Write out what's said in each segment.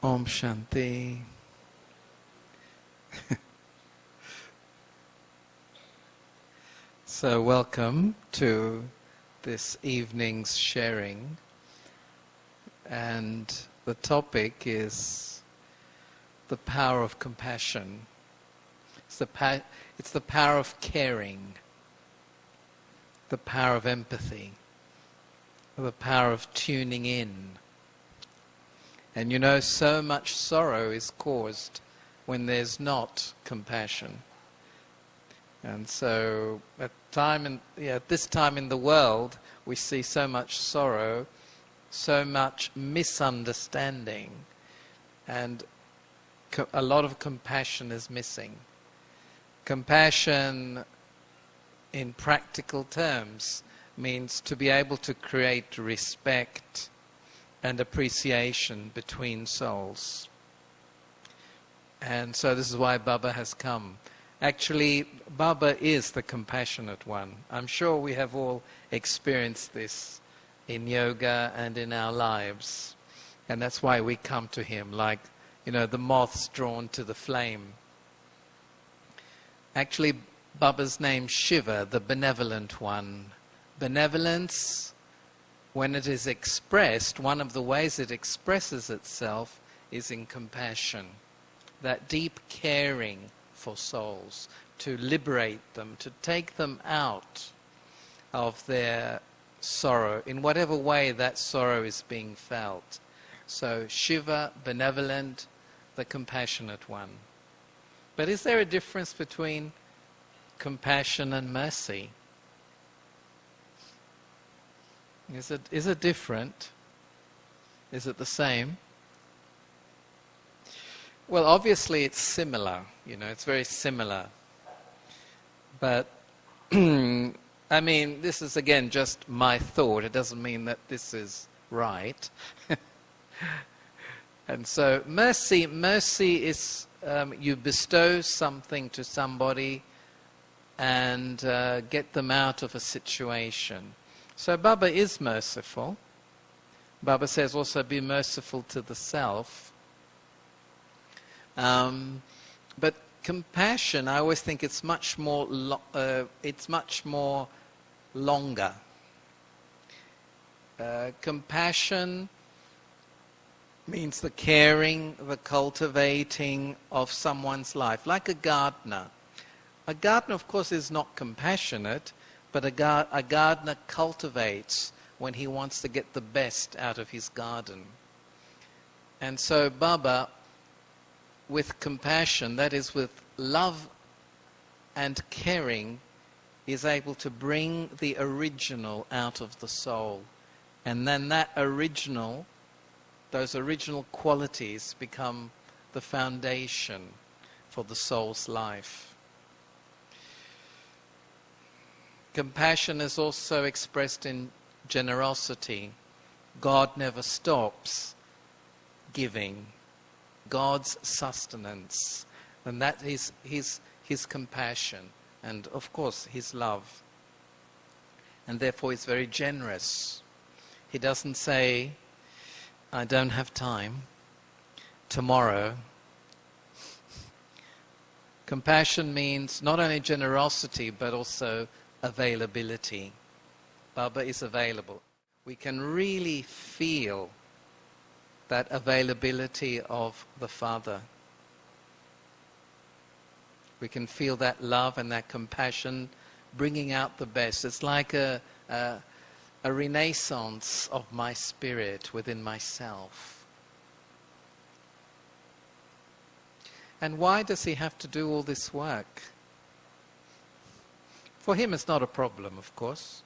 Om Shanti. So welcome to this evening's sharing, and the topic is the power of compassion. It's the power of caring, the power of empathy, the power of tuning in. And you know, so much sorrow is caused when there's not compassion. And so at this time in the world, we see so much sorrow, so much misunderstanding, and a lot of compassion is missing. Compassion, in practical terms, means to be able to create respect and appreciation between souls. And so this is why Baba has come. Actually, Baba is the compassionate one. I'm sure we have all experienced this in yoga and in our lives. And that's why we come to him, like, you know, the moths drawn to the flame. Actually, Baba's name's Shiva, the benevolent one. Benevolence, when it is expressed, one of the ways it expresses itself is in compassion. That deep caring for souls, to liberate them, to take them out of their sorrow, in whatever way that sorrow is being felt. So Shiva, benevolent, the compassionate one. But is there a difference between compassion and mercy? Is it different? Is it the same? Well, obviously it's similar, you know, it's very similar. But, I mean, this is again just my thought. It doesn't mean that this is right. And so mercy is you bestow something to somebody and get them out of a situation. So Baba is merciful. Baba says also be merciful to the self. But compassion, I always think it's much more longer. Compassion means the caring, the cultivating of someone's life, like a gardener. A gardener, of course, is not compassionate, but a gardener cultivates when he wants to get the best out of his garden. And so Baba, with compassion, that is with love and caring, is able to bring the original out of the soul. And then that original, those original qualities become the foundation for the soul's life. Compassion is also expressed in generosity. God never stops giving. God's sustenance. And that is his compassion. And of course his love. And therefore he's very generous. He doesn't say, I don't have time. Tomorrow. Compassion means not only generosity but also availability. Baba is available. We can really feel that availability of the Father. We can feel that love and that compassion bringing out the best. It's like a renaissance of my spirit within myself. And why does he have to do all this work? For him it's not a problem, of course.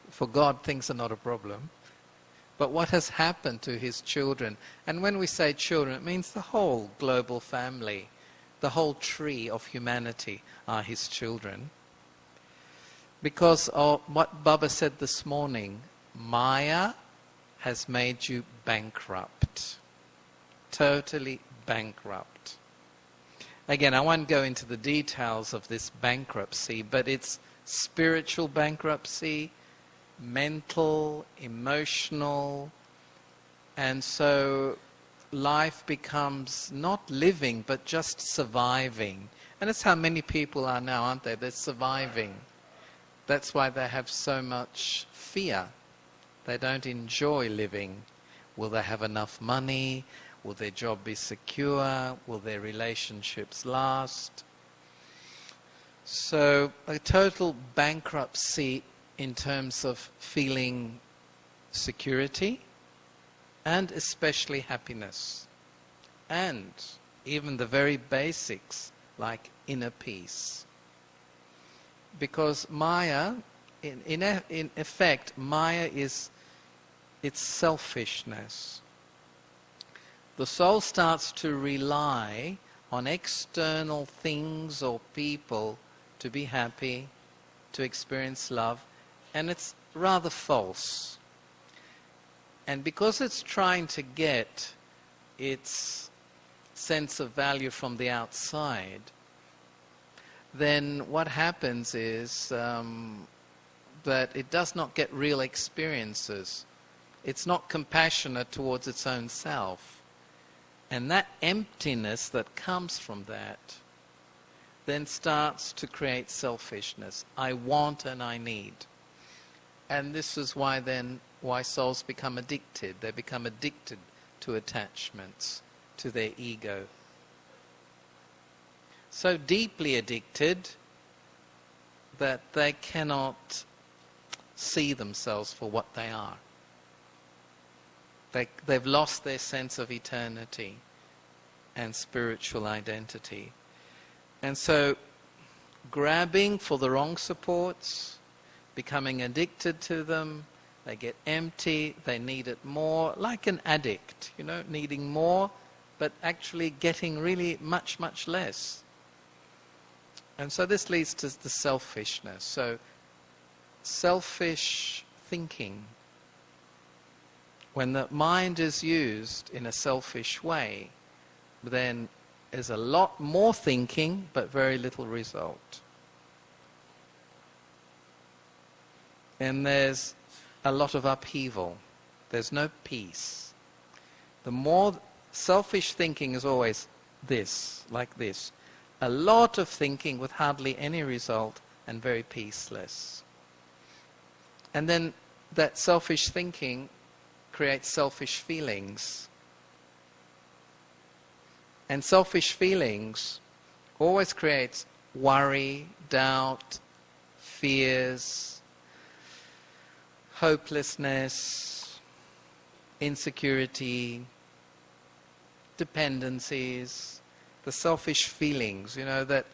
For God, things are not a problem. But what has happened to his children? And when we say children, it means the whole global family. The whole tree of humanity are his children. Because of what Baba said this morning, Maya has made you bankrupt. Totally bankrupt. Again, I won't go into the details of this bankruptcy, but it's spiritual bankruptcy, mental, emotional, and so life becomes not living but just surviving. And that's how many people are now, aren't they? They're surviving. That's why they have so much fear. They don't enjoy living. Will they have enough money? Will their job be secure? Will their relationships last? So a total bankruptcy in terms of feeling security and especially happiness. And even the very basics like inner peace. Because Maya, in effect, Maya is its selfishness. The soul starts to rely on external things or people to be happy, to experience love, and it's rather false. And because it's trying to get its sense of value from the outside, then what happens is that it does not get real experiences. It's not compassionate towards its own self. And that emptiness that comes from that then starts to create selfishness. I want and I need. And this is why souls become addicted. They become addicted to attachments, to their ego. So deeply addicted that they cannot see themselves for what they are. They've lost their sense of eternity and spiritual identity. And so grabbing for the wrong supports, becoming addicted to them, they get empty, they need it more, like an addict, needing more, but actually getting really much, much less. And so this leads to the selfishness. So selfish thinking. When the mind is used in a selfish way, then there's a lot more thinking, but very little result. And there's a lot of upheaval. There's no peace. The more selfish thinking is always this, like this. A lot of thinking with hardly any result and very peaceless. And then that selfish thinking creates selfish feelings. And selfish feelings always creates worry, doubt, fears, hopelessness, insecurity, dependencies, the selfish feelings, that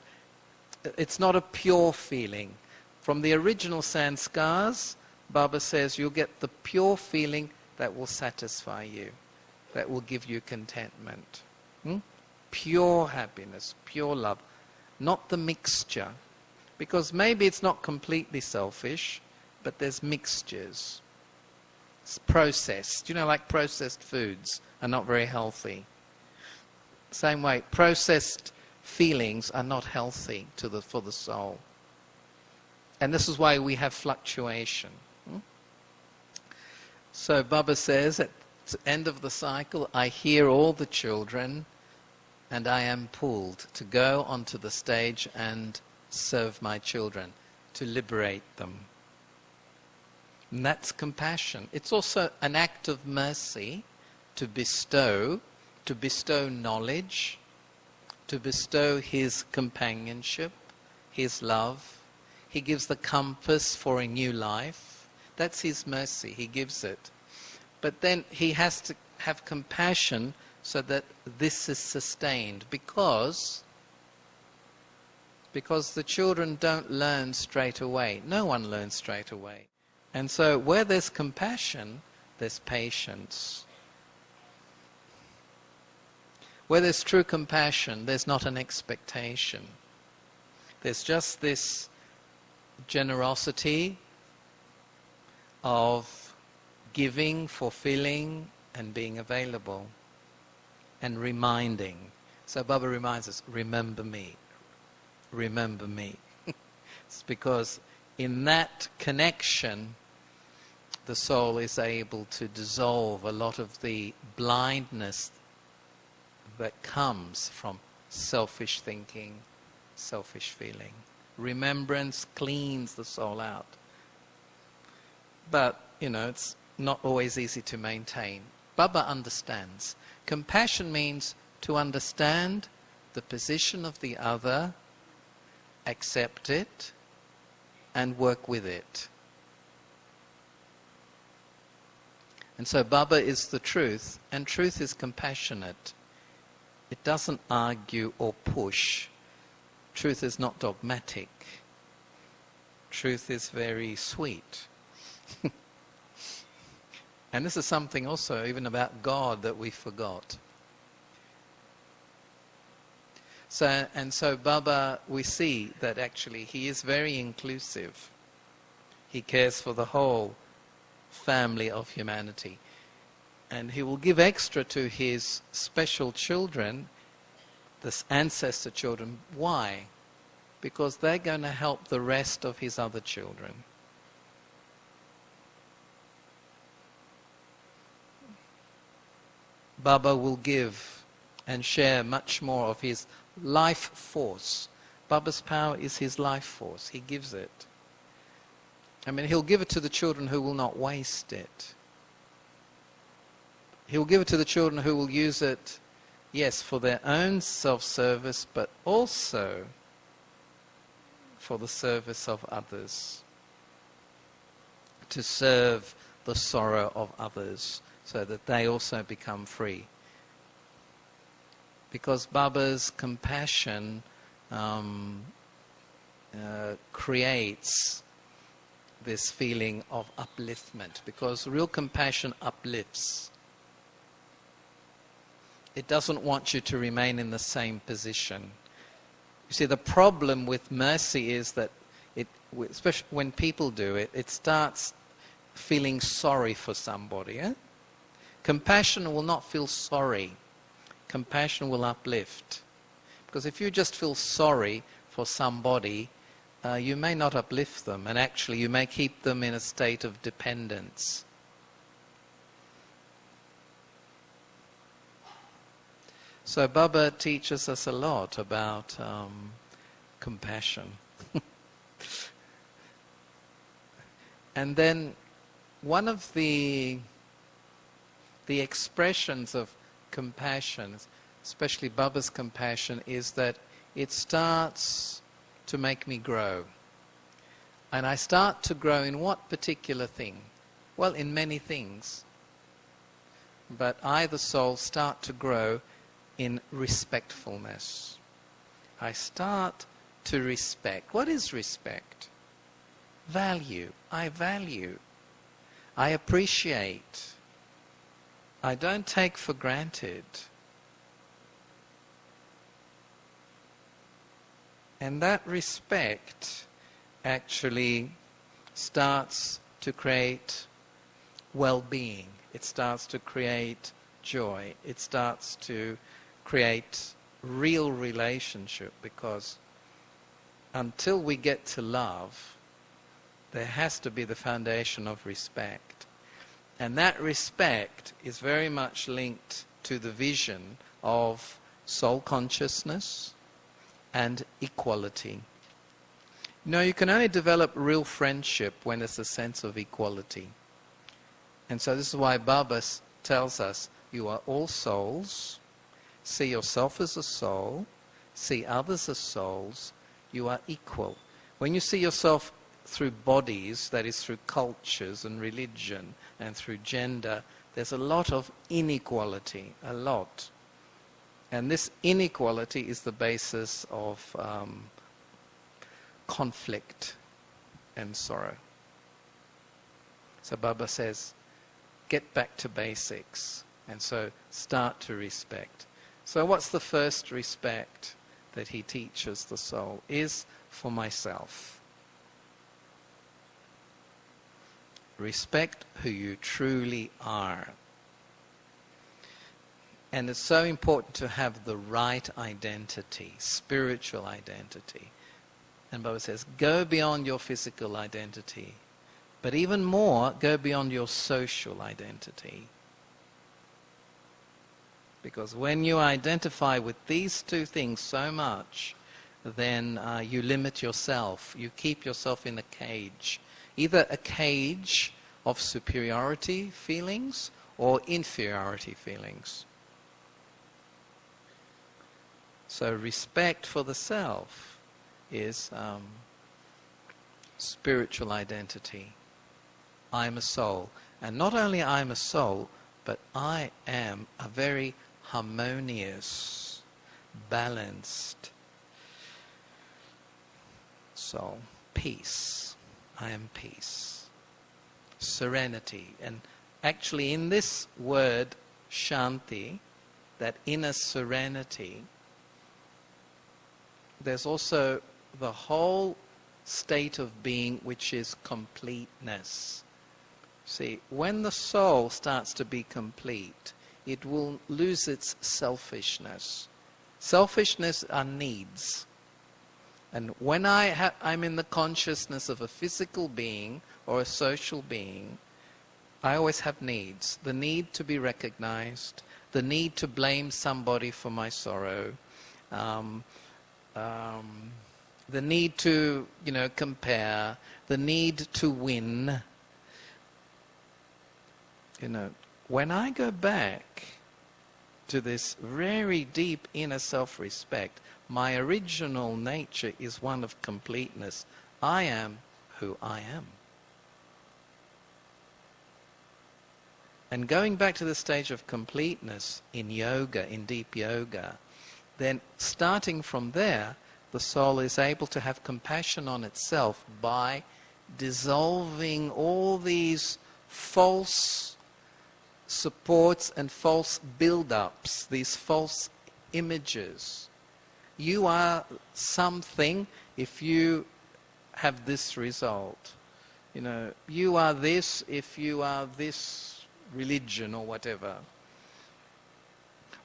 it's not a pure feeling. From the original sanskars, Baba says you'll get the pure feeling that will satisfy you, that will give you contentment. Pure happiness, pure love, not the mixture. Because maybe it's not completely selfish, but there's mixtures. It's processed. Like processed foods are not very healthy. Same way, processed feelings are not healthy for the soul. And this is why we have fluctuation. So Baba says at the end of the cycle, I hear all the children and I am pulled to go onto the stage and serve my children, to liberate them. And that's compassion. It's also an act of mercy to bestow knowledge, to bestow his companionship, his love. He gives the compass for a new life. That's his mercy. He gives it. But then he has to have compassion so that this is sustained, because the children don't learn straight away. No one learns straight away. And so where there's compassion, there's patience. Where there's true compassion, there's not an expectation. There's just this generosity of giving, fulfilling, and being available. And reminding. So Baba reminds us, remember me. Remember me. It's because in that connection, the soul is able to dissolve a lot of the blindness that comes from selfish thinking, selfish feeling. Remembrance cleans the soul out. But, it's not always easy to maintain. Baba understands. Compassion means to understand the position of the other, accept it, and work with it. And so Baba is the truth, and truth is compassionate. It doesn't argue or push. Truth is not dogmatic. Truth is very sweet. And this is something also even about God that we forgot. So Baba, we see that actually he is very inclusive. He cares for the whole family of humanity. And he will give extra to his special children, the ancestor children. Why? Because they're going to help the rest of his other children. Baba will give and share much more of his life force. Baba's power is his life force. He gives it. He'll give it to the children who will not waste it. He'll give it to the children who will use it, yes, for their own self-service, but also for the service of others. To serve the sorrow of others, so that they also become free. Because Baba's compassion creates this feeling of upliftment. Because real compassion uplifts. It doesn't want you to remain in the same position. You see, the problem with mercy is that, especially when people do it, it starts feeling sorry for somebody. Compassion will not feel sorry. Compassion will uplift. Because if you just feel sorry for somebody, you may not uplift them, and actually you may keep them in a state of dependence. So Baba teaches us a lot about compassion. And then one of the expressions of compassion, especially Baba's compassion, is that it starts to make me grow. And I start to grow in what particular thing? Well, in many things. But I, the soul, start to grow in respectfulness. I start to respect. What is respect? Value. I value. I appreciate. I don't take for granted. And that respect actually starts to create well-being. It starts to create joy. It starts to create real relationship, because until we get to love, there has to be the foundation of respect. And that respect is very much linked to the vision of soul consciousness and equality. You can only develop real friendship when there's a sense of equality. And so this is why Baba tells us, you are all souls. See yourself as a soul. See others as souls. You are equal. When you see yourself through bodies, that is through cultures and religion and through gender, there's a lot of inequality, a lot. And this inequality is the basis of conflict and sorrow. So Baba says, get back to basics, and so start to respect. So what's the first respect that he teaches the soul? Is for myself. Respect who you truly are. And it's so important to have the right identity, spiritual identity. And Baba says, go beyond your physical identity. But even more, go beyond your social identity. Because when you identify with these two things so much, then you limit yourself. You keep yourself in a cage. Either a cage of superiority feelings or inferiority feelings. So respect for the self is spiritual identity. I am a soul. And not only I am a soul, but I am a very harmonious, balanced soul. Peace. I am peace. Serenity. And actually in this word, shanti, that inner serenity, there's also the whole state of being which is completeness. See, when the soul starts to be complete, it will lose its selfishness. Selfishness are needs. And when I'm in the consciousness of a physical being or a social being, I always have needs. The need to be recognized, the need to blame somebody for my sorrow, the need to, compare, the need to win. When I go back to this very deep inner self-respect, my original nature is one of completeness. I am who I am. And going back to the stage of completeness in yoga, in deep yoga, then starting from there, the soul is able to have compassion on itself by dissolving all these false supports and false build-ups, these false images. You are something if you have this result. You are this if you are this religion or whatever.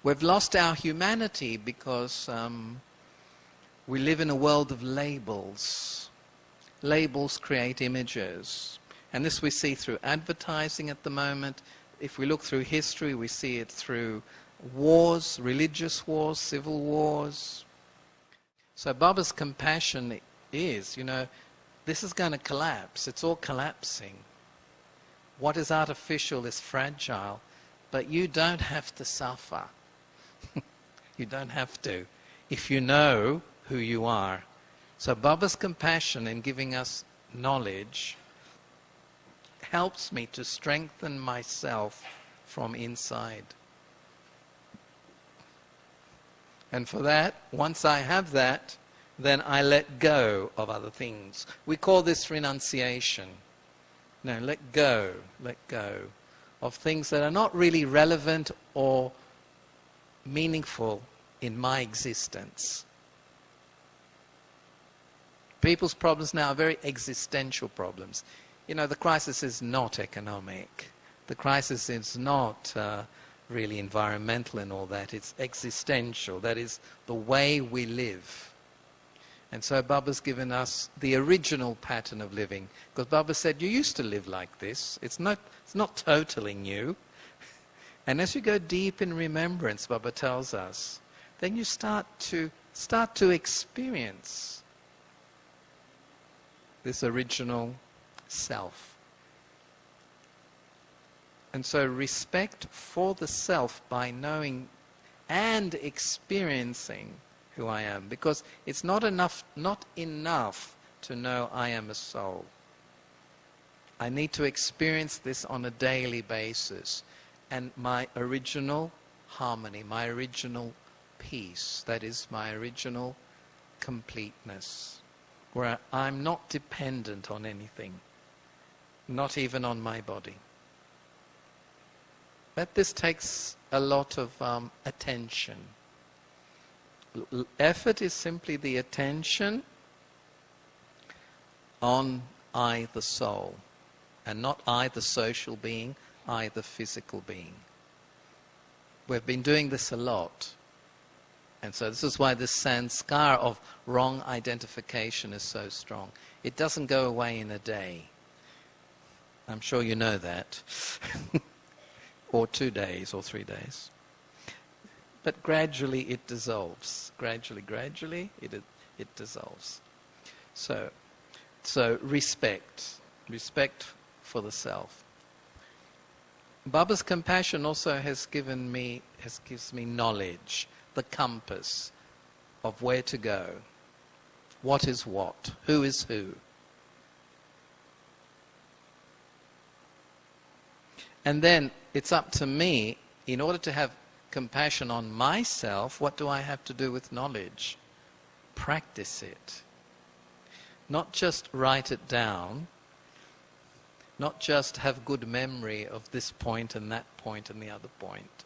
We've lost our humanity because we live in a world of labels. Labels create images. And this we see through advertising at the moment. If we look through history, we see it through wars, religious wars, civil wars. So Baba's compassion is, this is going to collapse. It's all collapsing. What is artificial is fragile, but you don't have to suffer. You don't have to, if you know who you are. So Baba's compassion in giving us knowledge helps me to strengthen myself from inside. And for that, once I have that, then I let go of other things. We call this renunciation. No, let go of things that are not really relevant or meaningful in my existence. People's problems now are very existential problems. The crisis is not economic. The crisis is not really environmental and all that. It's existential. That is the way we live. And so Baba's given us the original pattern of living. Because Baba said, you used to live like this. It's not totally new. And as you go deep in remembrance, Baba tells us, then you start to experience this original self. And so respect for the self by knowing and experiencing who I am, because it's not enough to know I am a soul. I need to experience this on a daily basis, and my original harmony, my original peace, that is my original completeness, where I'm not dependent on anything, not even on my body. But this takes a lot of attention. Effort is simply the attention on I, the soul, and not I, the social being, I, the physical being. We've been doing this a lot. And so this is why this sanskar of wrong identification is so strong. It doesn't go away in a day. I'm sure you know that. Or 2 days or 3 days. but gradually it dissolves. Gradually it dissolves. So respect for the self. Baba's compassion also gives me knowledge, the compass of where to go, what is what, who is who. And then it's up to me, in order to have compassion on myself, what do I have to do with knowledge? Practice it. Not just write it down, not just have good memory of this point and that point and the other point.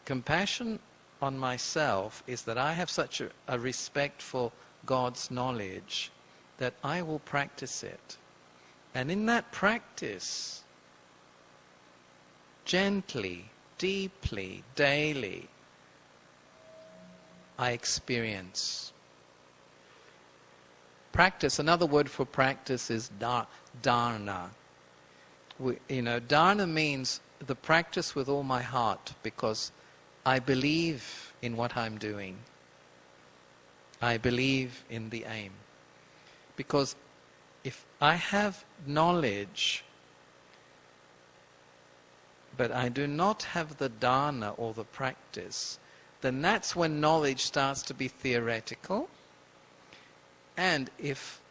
Compassion on myself is that I have such a respect for God's knowledge that I will practice it. And in that practice, gently, deeply, daily, I experience. Practice, another word for practice is dharana. Dharana means the practice with all my heart, because I believe in what I'm doing. I believe in the aim. Because if I have knowledge, but I do not have the dharana or the practice, then that's when knowledge starts to be theoretical. And if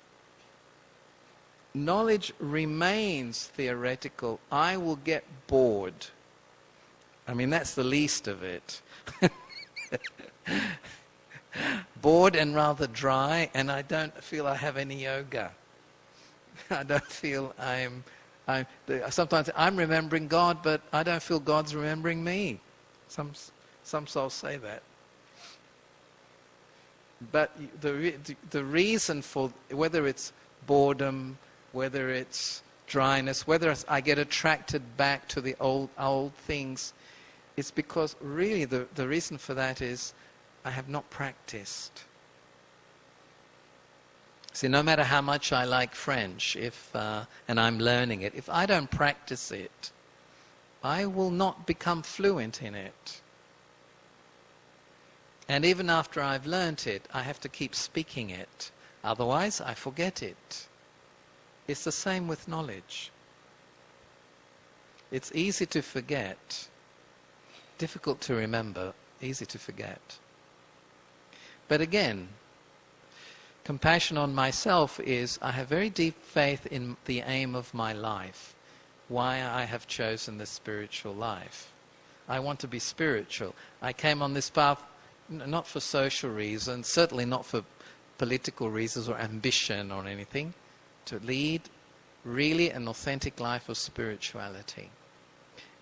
knowledge remains theoretical, I will get bored. I mean, that's the least of it. Bored and rather dry, and I don't feel I have any yoga. I don't feel sometimes I'm remembering God, but I don't feel God's remembering me. Some souls say that. But the reason for, whether it's boredom, whether it's dryness, whether I get attracted back to the old things, it's because really the reason for that is I have not practiced. See, no matter how much I like French, and I'm learning it, if I don't practice it, I will not become fluent in it. And even after I've learnt it, I have to keep speaking it. Otherwise, I forget it. It's the same with knowledge. It's easy to forget, difficult to remember, easy to forget. But again, compassion on myself is, I have very deep faith in the aim of my life, why I have chosen this spiritual life. I want to be spiritual. I came on this path not for social reasons, certainly not for political reasons or ambition or anything, to lead really an authentic life of spirituality.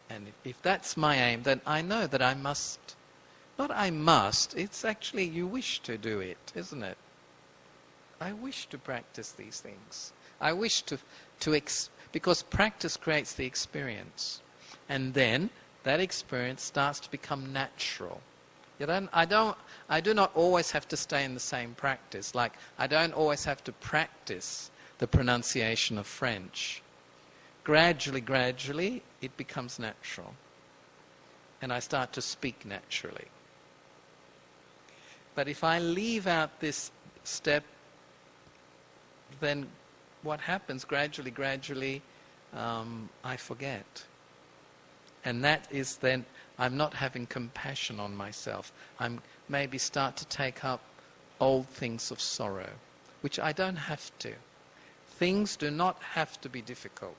And if that's my aim, then I know that I must, not I must, it's actually you wish to do it, isn't it? I wish to practice these things. I wish because practice creates the experience. And then that experience starts to become natural. I do not always have to stay in the same practice. Like, I don't always have to practice the pronunciation of French. Gradually, it becomes natural. And I start to speak naturally. But if I leave out this step, then what happens gradually, I forget. And that is then, I'm not having compassion on myself. I'm maybe start to take up old things of sorrow, which I don't have to. Things do not have to be difficult.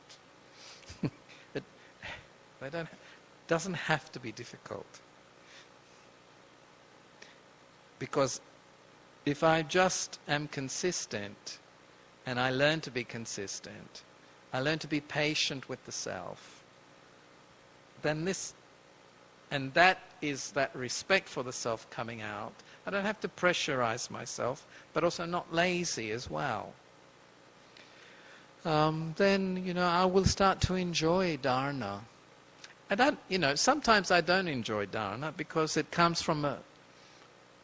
It doesn't have to be difficult. Because if I just am consistent, and I learn to be consistent, I learn to be patient with the self, then and that is that respect for the self coming out. I don't have to pressurize myself, but also not lazy as well. Then, I will start to enjoy dharana. Sometimes I don't enjoy dharana because it comes from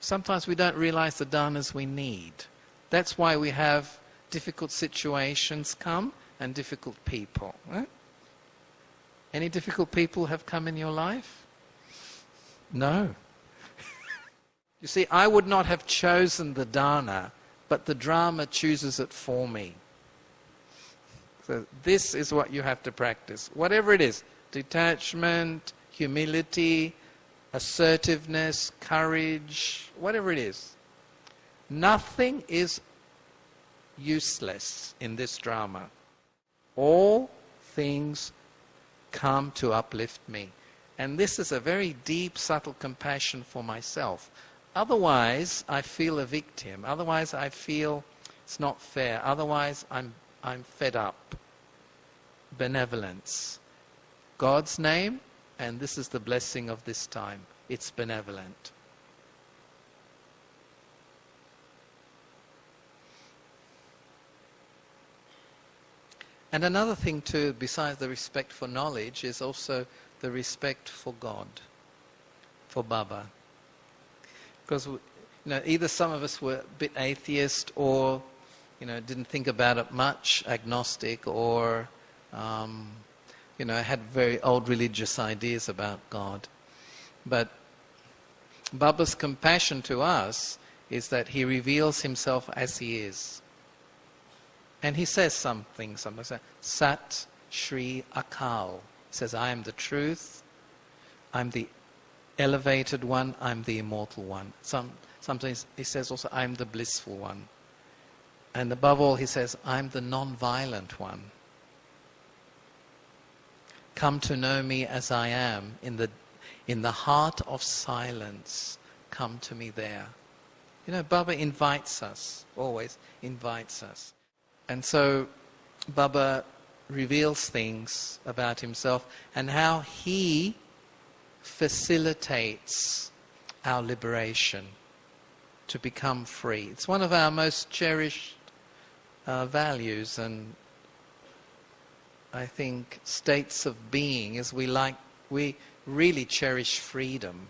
sometimes we don't realize the dharnas we need. That's why we have difficult situations come and difficult people. Right? Any difficult people have come in your life? No. You see, I would not have chosen the dana, but the drama chooses it for me. So this is what you have to practice. Whatever it is, detachment, humility, assertiveness, courage, whatever it is. Nothing is useless in this drama. All things come to uplift me. And this is a very deep, subtle compassion for myself. Otherwise, I feel a victim. Otherwise, I feel it's not fair. Otherwise, I'm fed up. Benevolence. God's name, and this is the blessing of this time. It's benevolent. And another thing too, besides the respect for knowledge, is also the respect for God, for Baba. Because either some of us were a bit atheist, or didn't think about it much, agnostic, or had very old religious ideas about God. But Baba's compassion to us is that he reveals himself as he is. And he says something like Sat Shri Akal. He says, I am the truth, I'm the elevated one, I'm the immortal one. Sometimes he says also, I'm the blissful one. And above all, he says, I'm the non-violent one. Come to know me as I am, in the heart of silence, come to me there. Baba invites us, always invites us. And so Baba reveals things about himself and how he facilitates our liberation to become free. It's one of our most cherished values, and I think states of being, is we really cherish freedom.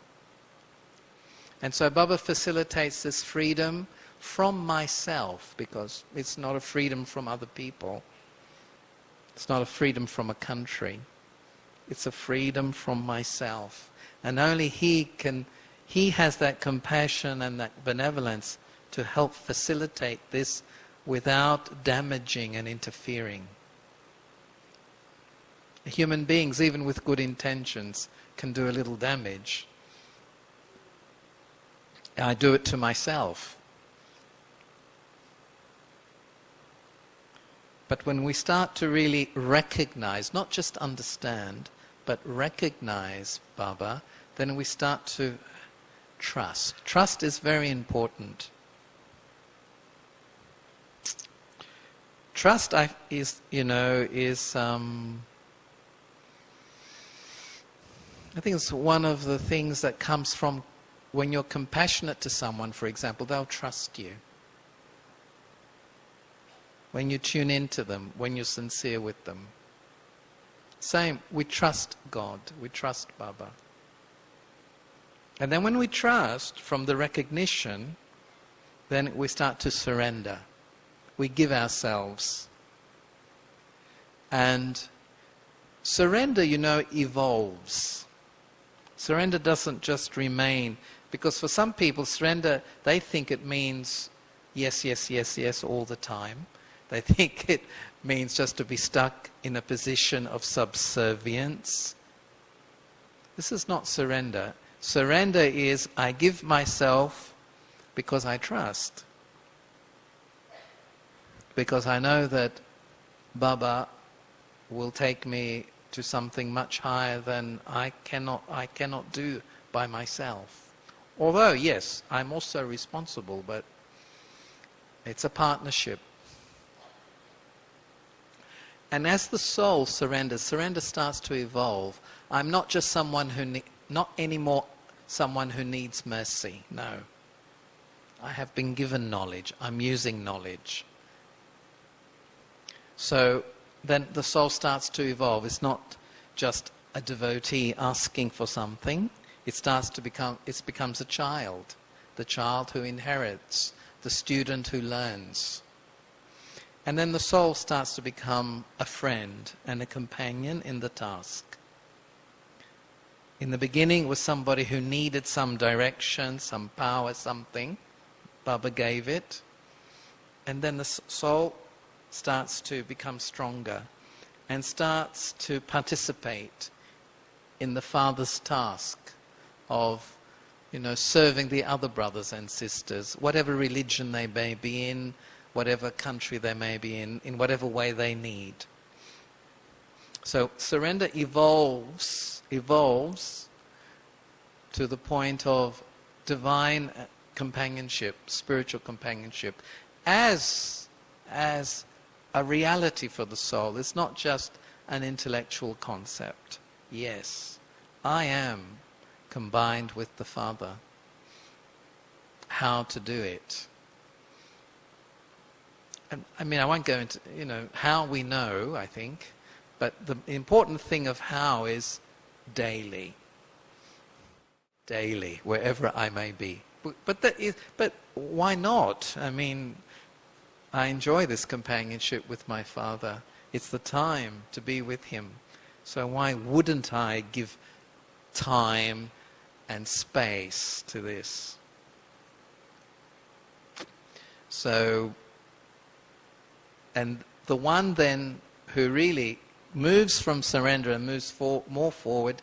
And so Baba facilitates this freedom from myself, because it's not a freedom from other people. It's not a freedom from a country. It's a freedom from myself. And only he has that compassion and that benevolence to help facilitate this without damaging and interfering. Human beings, even with good intentions, can do a little damage. I do it to myself. But when we start to really recognize, not just understand, but recognize Baba, then we start to trust. Trust is very important. Trust is I think it's one of the things that comes from when you're compassionate to someone, for example, they'll trust you. When you tune into them, when you're sincere with them. Same, we trust God, we trust Baba. And then when we trust from the recognition, then we start to surrender. We give ourselves. And surrender, evolves. Surrender doesn't just remain, because for some people, surrender, they think it means yes, yes, yes, yes all the time. They think it means just to be stuck in a position of subservience. This is not surrender. Surrender is, I give myself because I trust. Because I know that Baba will take me to something much higher than I cannot do by myself. Although, yes, I'm also responsible, but it's a partnership. And as the soul surrenders, surrender starts to evolve. I'm not just not anymore someone who needs mercy. No. I have been given knowledge. I'm using knowledge. So then the soul starts to evolve. It's not just a devotee asking for something. It becomes a child. The child who inherits. The student who learns. And then the soul starts to become a friend and a companion in the task. In the beginning, it was somebody who needed some direction, some power, something. Baba gave it. And then the soul starts to become stronger and starts to participate in the Father's task of, serving the other brothers and sisters, whatever religion they may be in, whatever country they may be in whatever way they need. So surrender evolves to the point of divine companionship, spiritual companionship, as a reality for the soul. It's not just an intellectual concept. Yes, I am combined with the Father. How to do it? And, I won't go into, how we know, I think, but the important thing of how is daily. Daily, wherever I may be. But why not? I enjoy this companionship with my Father. It's the time to be with Him. So why wouldn't I give time and space to this? So, and the one then who really moves from surrender and moves more forward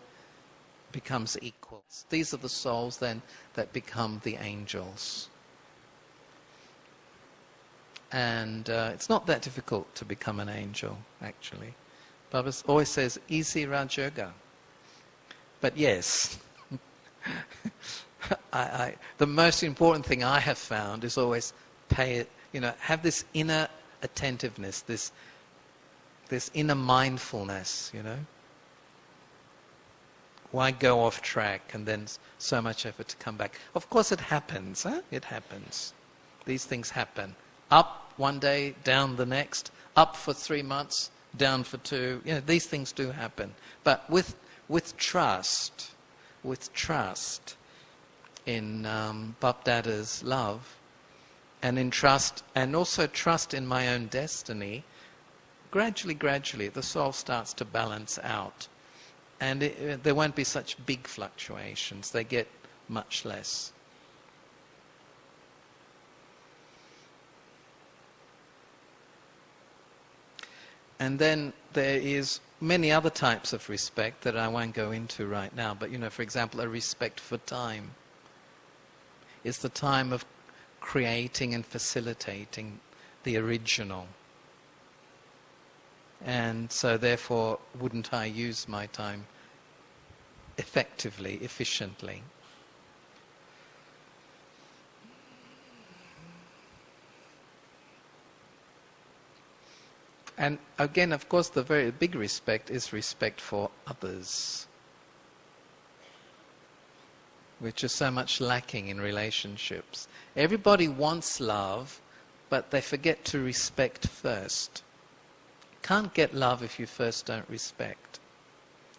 becomes equals. These are the souls then that become the angels. And it's not that difficult to become an angel, actually. Baba always says, easy Raj Yoga. But yes, the most important thing I have found is always have this inner attentiveness, this inner mindfulness, Why go off track and then so much effort to come back? Of course it happens, It happens. These things happen. Up one day, down the next, up for 3 months, down for 2. These things do happen. But with trust in Bap Dada's love, and in trust, and also trust in my own destiny, gradually, the soul starts to balance out. And there won't be such big fluctuations. They get much less. And then there is many other types of respect that I won't go into right now. But, for example, a respect for time. It's the time of creating and facilitating the original. And so therefore, wouldn't I use my time effectively, efficiently? And again, of course, the very big respect is respect for others, which is so much lacking in relationships. Everybody wants love, but they forget to respect first. You can't get love if you first don't respect.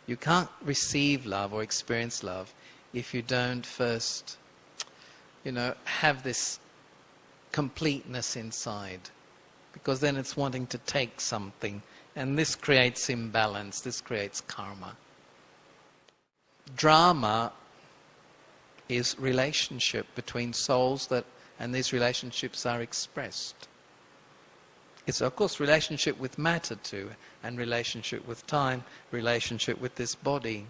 You can't receive love or experience love if you don't first, have this completeness inside. Because then it's wanting to take something, and this creates imbalance, this creates karma. Drama is relationship between souls and these relationships are expressed. It's of course relationship with matter too, and relationship with time, relationship with this body.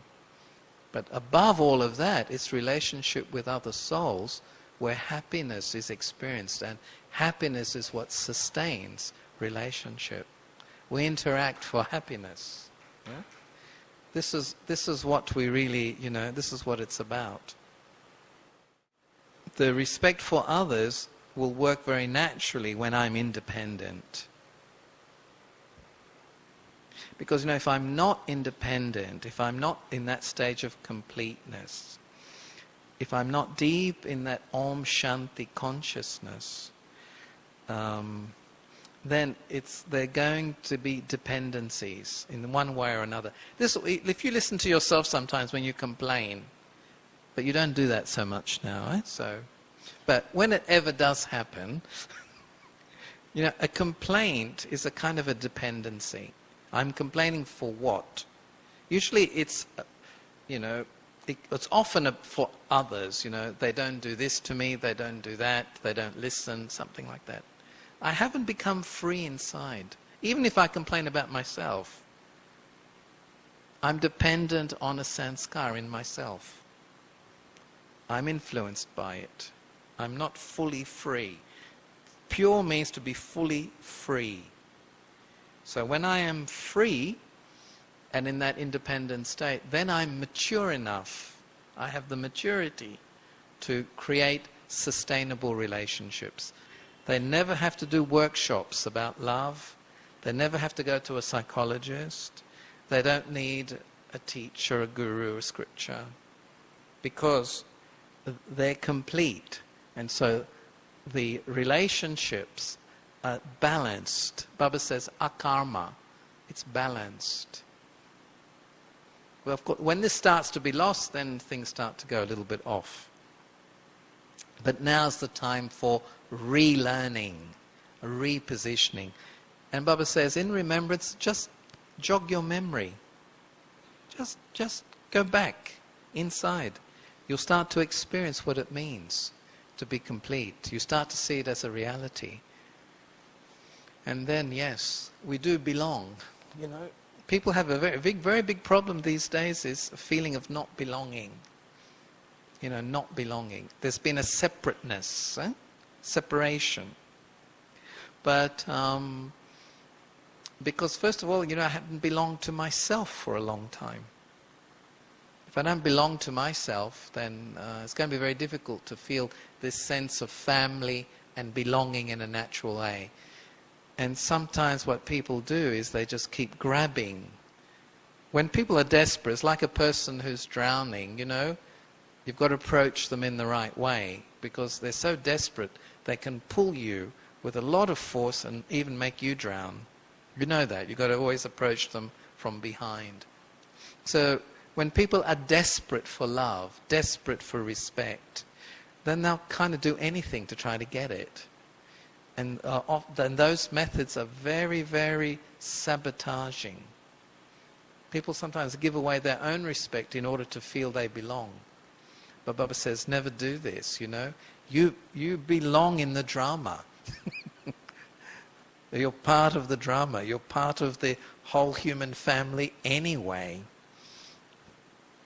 But above all of that, it's relationship with other souls where happiness is experienced, and happiness is what sustains relationship. We interact for happiness. Yeah? This is what we really, this is what it's about. The respect for others will work very naturally when I'm independent. Because, if I'm not independent, if I'm not in that stage of completeness, if I'm not deep in that Om Shanti consciousness, then there are going to be dependencies in one way or another. If you listen to yourself sometimes when you complain, but you don't do that so much now, right? But when it ever does happen, a complaint is a kind of a dependency. I'm complaining for what? Usually it's, it's often for others, they don't do this to me, they don't do that, they don't listen, something like that. I haven't become free inside. Even if I complain about myself, I'm dependent on a sanskar in myself. I'm influenced by it. I'm not fully free. Pure means to be fully free. So when I am free, and in that independent state, then I'm mature enough. I have the maturity to create sustainable relationships. They never have to do workshops about love. They never have to go to a psychologist. They don't need a teacher, a guru, a scripture, because they're complete. And so the relationships are balanced. Baba says, akarma. It's balanced. Well, of course, when this starts to be lost, then things start to go a little bit off. But now's the time for relearning, repositioning. And Baba says, in remembrance, just jog your memory. Just go back inside. You'll start to experience what it means to be complete. You start to see it as a reality. And then, yes, we do belong. People have a very big problem these days, is a feeling of not belonging. Not belonging. There's been a separateness, separation. But because first of all, I hadn't belonged to myself for a long time. If I don't belong to myself, then it's going to be very difficult to feel this sense of family and belonging in a natural way. And sometimes what people do is they just keep grabbing. When people are desperate, it's like a person who's drowning, You've got to approach them in the right way, because they're so desperate they can pull you with a lot of force and even make you drown. You know that. You've got to always approach them from behind. So when people are desperate for love, desperate for respect, then they'll kind of do anything to try to get it. And then those methods are very, very sabotaging. People sometimes give away their own respect in order to feel they belong. But Baba says, never do this, You belong in the drama. You're part of the drama. You're part of the whole human family anyway.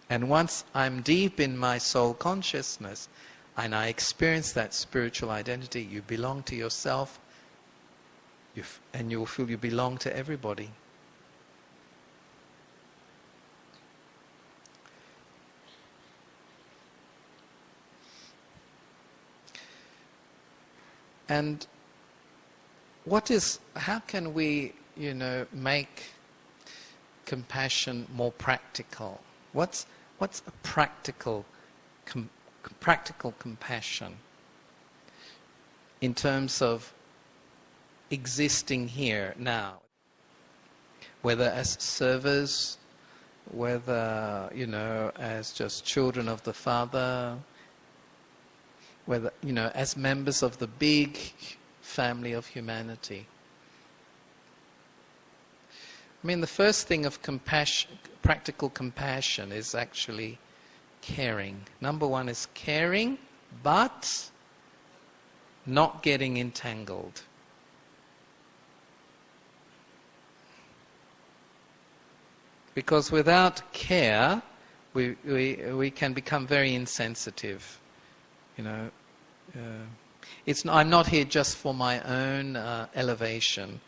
And once I'm deep in my soul consciousness, and I experience that spiritual identity, you belong to yourself, and you'll feel you belong to everybody. And how can we, make compassion more practical? What's a practical compassion in terms of existing here now? Whether as servers, whether, as just children of the Father, whether, as members of the big family of humanity. I mean, the first thing of compassion, practical compassion, is actually caring. Number one is caring, but not getting entangled. Because without care, we can become very insensitive. I'm not here just for my own elevation.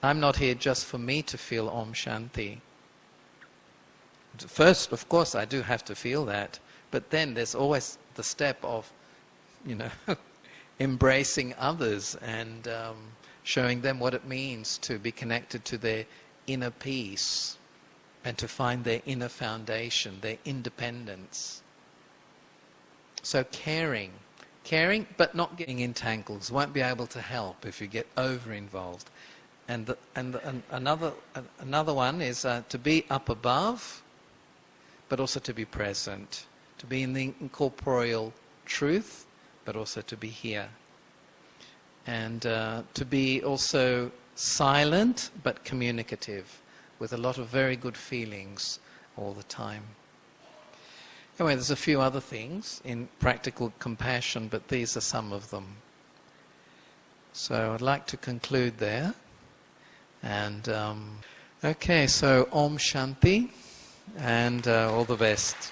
I'm not here just for me to feel Om Shanti. First, of course, I do have to feel that, but then there's always the step of, embracing others and showing them what it means to be connected to their inner peace and to find their inner foundation, their independence. So caring, but not getting entangled. Won't be able to help if you get over-involved. And another one is to be up above, but also to be present. To be in the incorporeal truth, but also to be here. And to be also silent, but communicative, with a lot of very good feelings all the time. Anyway, there's a few other things in practical compassion, but these are some of them. So I'd like to conclude there. And okay, so Om Shanti, and all the best.